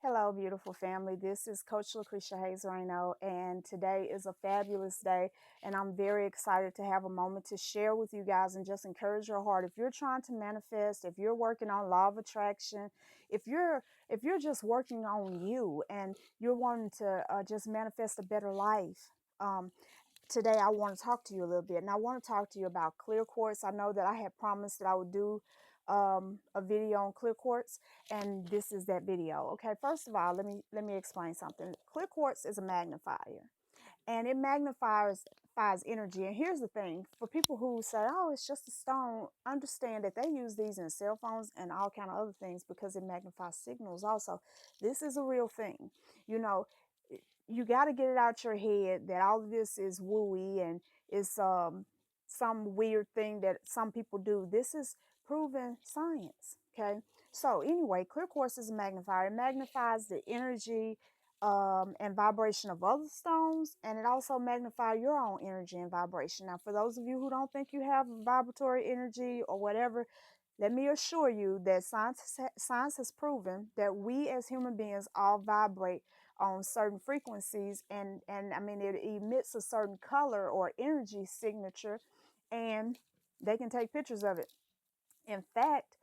Hello, beautiful family. This is Coach Lucretia Hayes Reno, and today is a fabulous day. And I'm very excited to have a moment to share with you guys and just encourage your heart. If you're trying to manifest, if you're working on law of attraction, if you're just working on you and you're wanting to just manifest a better life, um, today I want to talk to you a little bit. And I want to talk to you about Clear Quartz. I know that I had promised that I would do a video on Clear Quartz, and this is that video. Okay, first of all, let me explain something. Clear Quartz is a magnifier, and it magnifies energy. And here's the thing: for people who say, "Oh, it's just a stone," understand that they use these in cell phones and all kind of other things because it magnifies signals. Also, this is a real thing. You know, you got to get it out your head that all of this is wooey and it's some weird thing that some people do. This is proven science. Okay, so anyway, Clear Quartz is a magnifier. It magnifies the energy and vibration of other stones, and it also magnifies your own energy and vibration. Now, for those of you who don't think you have vibratory energy or whatever, let me assure you that science has proven that we as human beings all vibrate on certain frequencies, and I mean it emits a certain color or energy signature, and they can take pictures of it. In fact,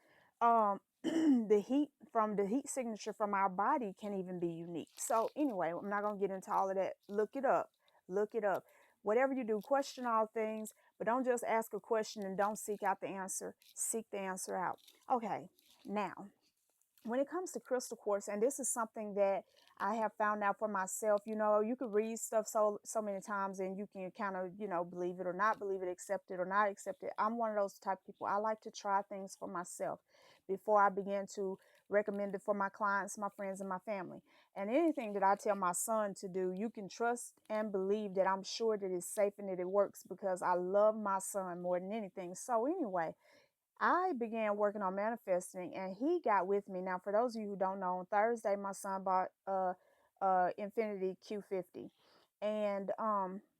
the heat signature from our body can even be unique. So anyway, I'm not gonna get into all of that. Look it up. Look it up. Whatever you do, question all things, but don't just ask a question and don't seek out the answer. Seek the answer out. Okay, now when it comes to crystal quartz, and this is something that I have found out for myself. You could read stuff so many times and you can kind of, believe it or not believe it, accept it or not accept it. I'm one of those type of people. I like to try things for myself before I begin to recommend it for my clients, my friends, and my family. And anything that I tell my son to do, you can trust and believe that I'm sure that it's safe and that it works because I love my son more than anything. So anyway, I began working on manifesting and he got with me. Now, for those of you who don't know, on Thursday, my son bought Infinity Q50. And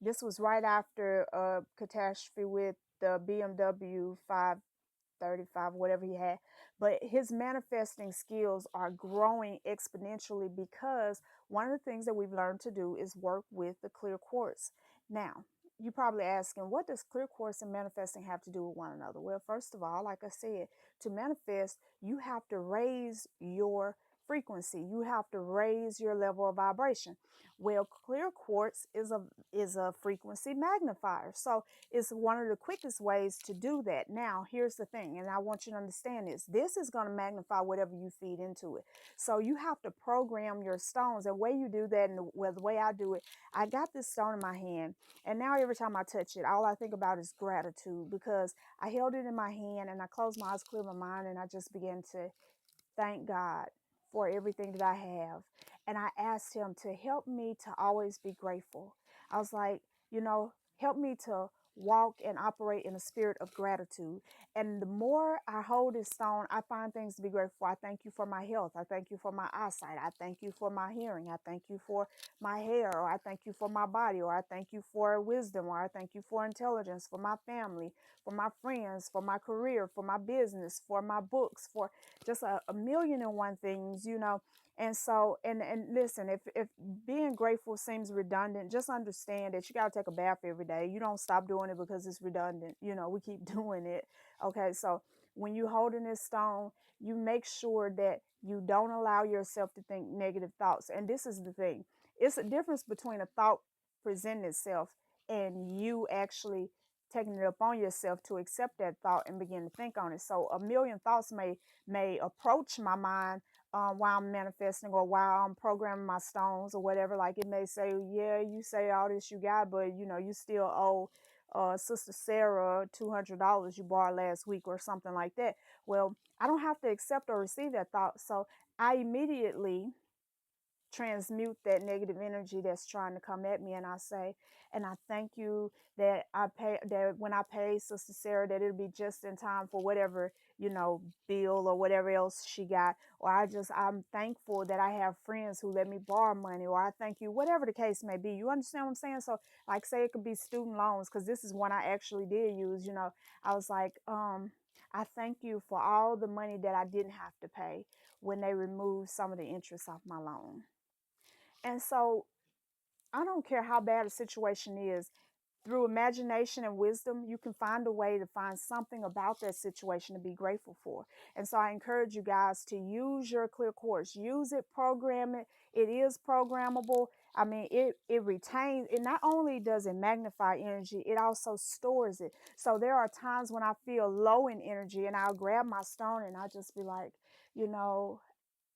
this was right after a catastrophe with the BMW 535, whatever he had. But his manifesting skills are growing exponentially because one of the things that we've learned to do is work with the clear quartz. Now, you're probably asking, what does clear quartz and manifesting have to do with one another? Well, first of all, like I said, to manifest, you have to raise your frequency. You have to raise your level of vibration. Well, clear quartz is a frequency magnifier. So it's one of the quickest ways to do that. Now, here's the thing, and I want you to understand this. This is going to magnify whatever you feed into it. So you have to program your stones. And the way you do that, and the way I do it, I got this stone in my hand, and now every time I touch it, all I think about is gratitude because I held it in my hand and I closed my eyes, cleared my mind, and I just began to thank God for everything that I have. And I asked him to help me to always be grateful. I was like, help me to walk and operate in a spirit of gratitude. And the more I hold this stone, I find things to be grateful for. I thank you for my health. I thank you for my eyesight. I thank you for my hearing. I thank you for my hair, or I thank you for my body, or I thank you for wisdom, or I thank you for intelligence, for my family, for my friends, for my career, for my business, for my books, for just a million and one things. And so, and listen, if being grateful seems redundant, just understand that you got to take a bath every day. You don't stop doing it because it's redundant. We keep doing it. Okay, so when you holding this stone, you make sure that you don't allow yourself to think negative thoughts. And this is the thing: it's a difference between a thought presenting itself and you actually taking it upon yourself to accept that thought and begin to think on it. So a million thoughts may approach my mind while I'm manifesting or while I'm programming my stones or whatever. Like it may say, yeah, you say all this you got, but you still owe Sister Sarah $200 you borrowed last week or something like that. Well, I don't have to accept or receive that thought. So I immediately transmute that negative energy that's trying to come at me, and I say, and I thank you that when I pay Sister Sarah, that it'll be just in time for whatever bill or whatever else she got. Or I'm thankful that I have friends who let me borrow money. Or I thank you, whatever the case may be. You understand what I'm saying? So like, say it could be student loans, because this is one I actually did use. I was like, I thank you for all the money that I didn't have to pay when they removed some of the interest off my loan. And so I don't care how bad a situation is, through imagination and wisdom, you can find a way to find something about that situation to be grateful for. And so I encourage you guys to use your Clear Quartz. Use it, program it. It is programmable. I mean, it retains, it not only does it magnify energy, it also stores it. So there are times when I feel low in energy and I'll grab my stone and I'll just be like, you know,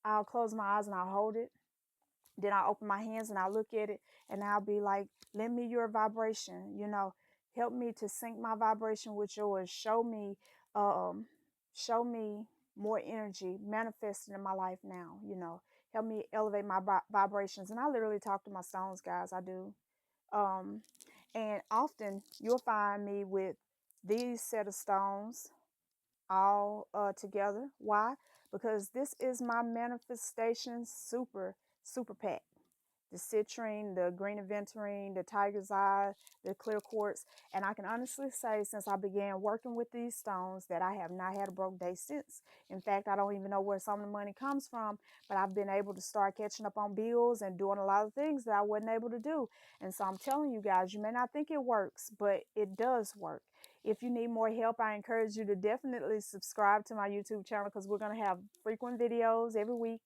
I'll close my eyes and I'll hold it, then I open my hands and I look at it and I'll be like, lend me your vibration, help me to sync my vibration with yours. Um, show me more energy manifesting in my life now, help me elevate my vibrations. And I literally talk to my stones, guys. I do. Um, and often you'll find me with these set of stones all together. Why? Because this is my manifestation super pack: the citrine, the green aventurine, the tiger's eye, the clear quartz. And I can honestly say, since I began working with these stones, that I have not had a broke day since. In fact, I don't even know where some of the money comes from, but I've been able to start catching up on bills and doing a lot of things that I wasn't able to do. And so I'm telling you guys, you may not think it works, but it does work. If you need more help, I encourage you to definitely subscribe to my YouTube channel, because we're going to have frequent videos every week.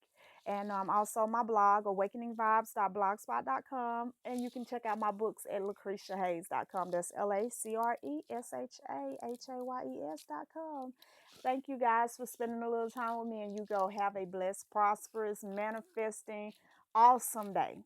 And also my blog, awakeningvibes.blogspot.com. And you can check out my books at lucretiahayes.com. That's LACRESHAHAYES.com. Thank you guys for spending a little time with me, and you go have a blessed, prosperous, manifesting, awesome day.